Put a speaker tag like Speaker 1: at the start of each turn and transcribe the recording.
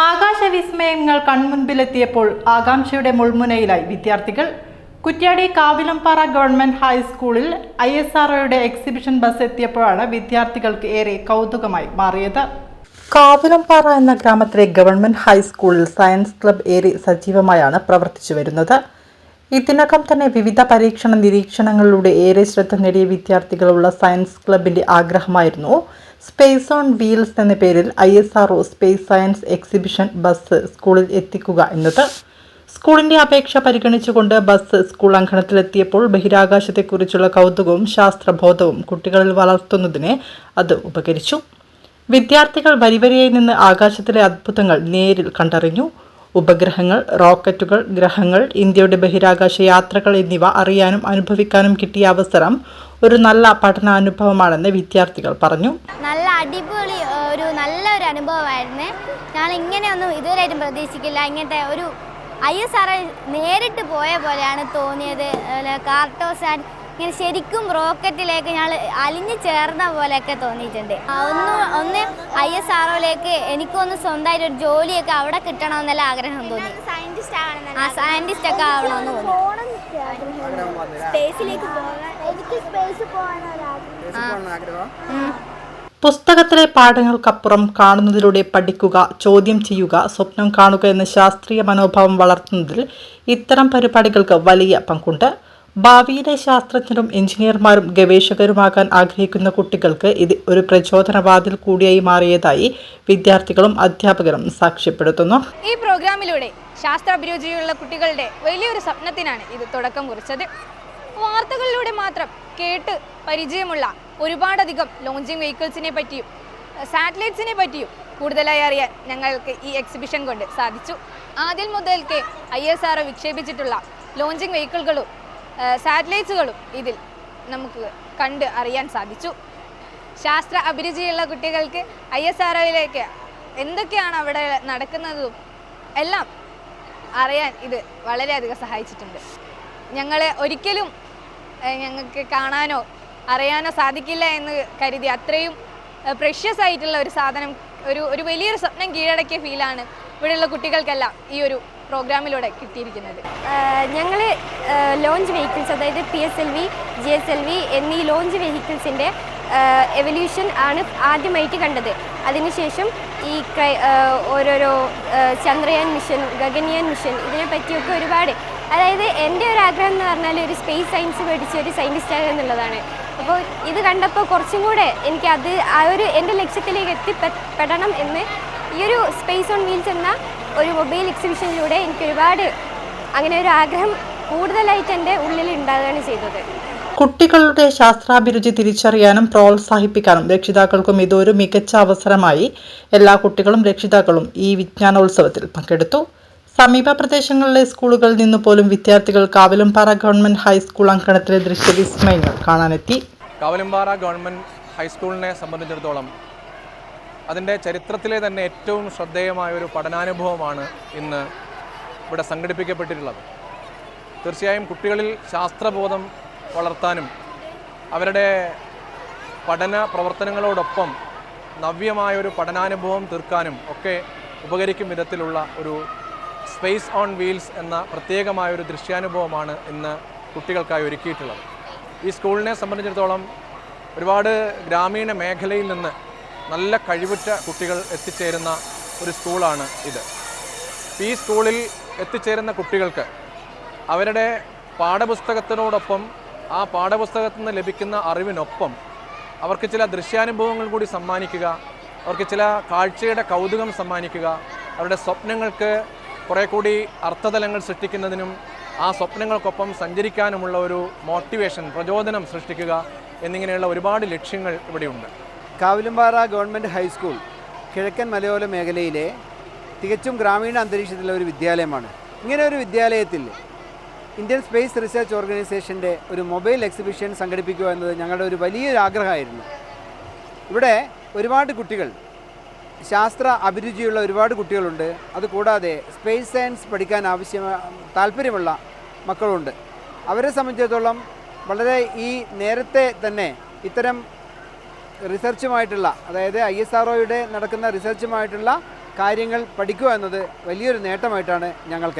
Speaker 1: ആകാശവിസ്മയങ്ങൾ കൺമുൻപിലെത്തിയപ്പോൾ ആകാംക്ഷയുടെ മുൾമുനയിലായി വിദ്യാർത്ഥികൾ. കുറ്റ്യാടി കാവിലംപാറ ഗവൺമെന്റ് ഹൈസ്കൂളിൽ ISROയുടെ exhibition bus എത്തിയപ്പോഴാണ് വിദ്യാർത്ഥികൾക്ക് ഏറെ കൗതുകമായി മാറിയത്. കാവിലംപാറ എന്ന ഗ്രാമത്തിലെ ഗവൺമെന്റ് ഹൈസ്കൂളിൽ സയൻസ് ക്ലബ് ഏറെ സജീവമായാണ് പ്രവർത്തിച്ചു വരുന്നത്. ഇതിനകം തന്നെ വിവിധ പരീക്ഷണ നിരീക്ഷണങ്ങളിലൂടെ ഏറെ ശ്രദ്ധ നേടിയ വിദ്യാർത്ഥികളുള്ള സയൻസ് ക്ലബിന്റെ ആഗ്രഹമായിരുന്നു സ്പേസ് ഓൺ വീൽസ് എന്ന പേരിൽ ISRO space science exhibition bus സ്കൂളിൽ എത്തിക്കുക എന്നത്. സ്കൂളിന്റെ അപേക്ഷ പരിഗണിച്ചുകൊണ്ട് ബസ് സ്കൂൾ അങ്കണത്തിലെത്തിയപ്പോൾ ബഹിരാകാശത്തെക്കുറിച്ചുള്ള കൗതുകവും ശാസ്ത്രബോധവും കുട്ടികളിൽ വളർത്തുന്നതിന് അത് ഉപകരിച്ചു. വിദ്യാർത്ഥികൾ വരിവരിയായി നിന്ന് ആകാശത്തിലെ അത്ഭുതങ്ങൾ നേരിൽ കണ്ടറിഞ്ഞു. ഉപഗ്രഹങ്ങൾ, റോക്കറ്റുകൾ, ഗ്രഹങ്ങൾ, ഇന്ത്യയുടെ ബഹിരാകാശ യാത്രകൾ എന്നിവ അറിയാനും അനുഭവിക്കാനും കിട്ടിയ അവസരം ഒരു നല്ല പഠനാനുഭവമാണെന്ന് വിദ്യാർത്ഥികൾ പറഞ്ഞു.
Speaker 2: നല്ല അടിപൊളി നല്ലൊരു അനുഭവമായിരുന്നു. ഞാൻ ഇങ്ങനെയൊന്നും ഇതുവരെയായിട്ടും പ്രതീക്ഷിക്കില്ല. ഇങ്ങനത്തെ ഒരു ISRO നേരിട്ട് പോയ പോലെയാണ് തോന്നിയത്. കാർട്ടോസാറ്റ് ഇങ്ങനെ ശരിക്കും റോക്കറ്റിലേക്ക് ഞങ്ങൾ അലിഞ്ഞു ചേർന്ന പോലെയൊക്കെ തോന്നിയിട്ടുണ്ട്. ഒന്ന് ISROയിലേക്ക് എനിക്കൊന്ന് സ്വന്തമായിട്ടൊരു ജോലിയൊക്കെ അവിടെ കിട്ടണമെന്നല്ല ആഗ്രഹം തോന്നി. സയന്റിസ്റ്റ് ഒക്കെ ആവണമെന്ന് തോന്നി.
Speaker 1: പുസ്തകത്തിലെ പാഠങ്ങൾക്കപ്പുറം കാണുന്നതിലൂടെ പഠിക്കുക, ചോദ്യം ചെയ്യുക, സ്വപ്നം കാണുക എന്ന ശാസ്ത്രീയ മനോഭാവം വളർത്തുന്നതിൽ ഇത്തരം പരിപാടികൾക്ക് വലിയ പങ്കുണ്ട്. ഭാവിയിലെ ശാസ്ത്രജ്ഞരും എഞ്ചിനീയർമാരും ഗവേഷകരുമാകാൻ ആഗ്രഹിക്കുന്ന കുട്ടികൾക്ക് ഇത് ഒരു പ്രചോദനവാതിൽ കൂടിയായി മാറിയതായി വിദ്യാർത്ഥികളും അധ്യാപകരും സാക്ഷ്യപ്പെടുത്തുന്നു.
Speaker 3: ഈ പ്രോഗ്രാമിലൂടെ ശാസ്ത്രാഭിരുചിയുള്ള കുട്ടികളുടെ വലിയൊരു സ്വപ്നത്തിനാണ് ഇത് തുടക്കം കുറിച്ചത്. വാർത്തകളിലൂടെ മാത്രം കേട്ട് പരിചയമുള്ള ഒരുപാടധികം ലോഞ്ചിങ് വെഹിക്കിൾസിനെ പറ്റിയും സാറ്റലൈറ്റ്സിനെ പറ്റിയും കൂടുതലായി അറിയാൻ ഞങ്ങൾക്ക് ഈ എക്സിബിഷൻ കൊണ്ട് സാധിച്ചു. ആദ്യം മുതൽക്കേ ISRO വിക്ഷേപിച്ചിട്ടുള്ള ലോഞ്ചിങ് വെഹിക്കിളുകളും സാറ്റലൈറ്റ്സുകളും ഇതിൽ നമുക്ക് കണ്ട് അറിയാൻ സാധിച്ചു. ശാസ്ത്ര അഭിരുചിയുള്ള കുട്ടികൾക്ക് ISROയിലേക്ക് എന്തൊക്കെയാണ് അവിടെ നടക്കുന്നതും എല്ലാം അറിയാൻ ഇത് വളരെയധികം സഹായിച്ചിട്ടുണ്ട്. ഞങ്ങളെ ഒരിക്കലും ഞങ്ങൾക്ക് കാണാനോ അറിയാനോ സാധിക്കില്ല എന്ന് കരുതി അത്രയും പ്രഷ്യസ് ആയിട്ടുള്ള ഒരു സാധനം, ഒരു വലിയൊരു സ്വപ്നം കീഴടക്കിയ ഫീലാണ് ഇവിടെയുള്ള കുട്ടികൾക്കെല്ലാം ഈ ഒരു പ്രോഗ്രാമിലൂടെ കിട്ടിയിരിക്കുന്നത്.
Speaker 2: ഞങ്ങൾ ലോഞ്ച് വെഹിക്കിൾസ്, അതായത് PSLV, GSLV എന്നീ ലോഞ്ച് വെഹിക്കിൾസിൻ്റെ എവല്യൂഷൻ ആണ് ആദ്യമായിട്ട് കണ്ടത്. അതിനുശേഷം ഈ ഓരോരോ ചന്ദ്രയാൻ മിഷൻ, ഗഗൻയാൻ മിഷൻ ഇതിനെ പറ്റിയൊക്കെ ഒരുപാട്, അതായത് എൻ്റെ ഒരു ആഗ്രഹം എന്ന് പറഞ്ഞാൽ ഒരു സ്പേസ് സയൻസ് പഠിച്ച ഒരു സയൻറ്റിസ്റ്റ് ആകുക എന്നുള്ളതാണ്. അപ്പോൾ ഇത് കണ്ടപ്പോൾ കുറച്ചും കൂടെ എനിക്ക് എൻ്റെ ലക്ഷ്യത്തിലേക്ക് എത്തിപ്പെടണം എന്ന് ഈ ഒരു സ്പേസ് ഓൺ വീൽസ് എന്ന ഒരു മൊബൈൽ എക്സിബിഷനിലൂടെ എനിക്ക് ഒരുപാട് അങ്ങനെ ഒരു ആഗ്രഹം കൂടുതലായിട്ട് എൻ്റെ ഉള്ളിൽ ഉണ്ടാകുകയാണ് ചെയ്തത്.
Speaker 1: കുട്ടികളുടെ ശാസ്ത്രാഭിരുചി തിരിച്ചറിയാനും പ്രോത്സാഹിപ്പിക്കാനും രക്ഷിതാക്കൾക്കും ഇതൊരു മികച്ച അവസരമായി എല്ലാ കുട്ടികളും രക്ഷിതാക്കളും ഈ വിജ്ഞാനോത്സവത്തിൽ പങ്കെടുത്തു. സമീപ പ്രദേശങ്ങളിലെ സ്കൂളുകളിൽ നിന്ന് പോലും വിദ്യാർത്ഥികൾ കാവിലംപാറ ഗവൺമെന്റ് ഹൈസ്കൂൾ അങ്കണത്തിലെ ദൃശ്യവിസ്മയങ്ങൾ കാണാനെത്തി.
Speaker 4: കാവിലംപാറ ഗവൺമെന്റ് ഹൈസ്കൂളിനെ സംബന്ധിച്ചിടത്തോളം അതിൻ്റെ ചരിത്രത്തിലെ തന്നെ ഏറ്റവും ശ്രദ്ധേയമായ ഒരു പഠനാനുഭവമാണ് ഇന്ന് ഇവിടെ സംഘടിപ്പിക്കപ്പെട്ടിട്ടുള്ളത്. തീർച്ചയായും കുട്ടികളിൽ ശാസ്ത്രബോധം വളർത്താനും അവരുടെ പഠന പ്രവർത്തനങ്ങളോടൊപ്പം നവ്യമായൊരു പഠനാനുഭവം തീർക്കാനും ഒക്കെ ഉപകരിക്കും വിധത്തിലുള്ള ഒരു സ്പേസ് ഓൺ വീൽസ് എന്ന പ്രത്യേകമായൊരു ദൃശ്യാനുഭവമാണ് ഇന്ന് കുട്ടികൾക്കായി ഒരുക്കിയിട്ടുള്ളത്. ഈ സ്കൂളിനെ സംബന്ധിച്ചിടത്തോളം ഒരുപാട് ഗ്രാമീണ മേഖലയിൽ നിന്ന് നല്ല കഴിവുറ്റ കുട്ടികൾ എത്തിച്ചേരുന്ന ഒരു സ്കൂളാണ് ഇത്. ഈ സ്കൂളിൽ എത്തിച്ചേരുന്ന കുട്ടികൾക്ക് അവരുടെ പാഠപുസ്തകത്തിനോടൊപ്പം ആ പാഠപുസ്തകത്തിൽ നിന്ന് ലഭിക്കുന്ന അറിവിനൊപ്പം അവർക്ക് ചില ദൃശ്യാനുഭവങ്ങൾ കൂടി സമ്മാനിക്കുക, അവർക്ക് ചില കാഴ്ചയുടെ കൗതുകം സമ്മാനിക്കുക, അവരുടെ സ്വപ്നങ്ങൾക്ക് കുറേ കൂടി അർത്ഥതലങ്ങൾ സൃഷ്ടിക്കുന്നതിനും ആ സ്വപ്നങ്ങൾക്കൊപ്പം സഞ്ചരിക്കാനുമുള്ള ഒരു മോട്ടിവേഷൻ, പ്രചോദനം സൃഷ്ടിക്കുക എന്നിങ്ങനെയുള്ള ഒരുപാട് ലക്ഷ്യങ്ങൾ ഇവിടെയുണ്ട്.
Speaker 5: കാവിലംപാറ ഗവൺമെൻറ് ഹൈസ്കൂൾ കിഴക്കൻ മലയോര മേഖലയിലെ തികച്ചും ഗ്രാമീണ അന്തരീക്ഷത്തിലുള്ള ഒരു വിദ്യാലയമാണ്. ഇങ്ങനെ ഒരു വിദ്യാലയത്തിൽ ഇന്ത്യൻ സ്പേസ് റിസർച്ച് ഓർഗനൈസേഷൻ്റെ ഒരു മൊബൈൽ എക്സിബിഷൻ സംഘടിപ്പിക്കുക എന്നത് ഞങ്ങളുടെ ഒരു വലിയൊരു ആഗ്രഹമായിരുന്നു. ഇവിടെ ഒരുപാട് കുട്ടികൾ, ശാസ്ത്ര അഭിരുചിയുള്ള ഒരുപാട് കുട്ടികളുണ്ട്. അതുകൂടാതെ സ്പേസ് സയൻസ് പഠിക്കാൻ താല്പര്യമുള്ള മക്കളുണ്ട്. അവരെ സംബന്ധിച്ചിടത്തോളം വളരെ ഈ നേരത്തെ തന്നെ ഇത്തരം റിസർച്ചുമായിട്ടുള്ള, അതായത് ISROയുടെ നടക്കുന്ന റിസർച്ചുമായിട്ടുള്ള കാര്യങ്ങൾ പഠിക്കുക എന്നത് വലിയൊരു നേട്ടമായിട്ടാണ് ഞങ്ങൾക്ക്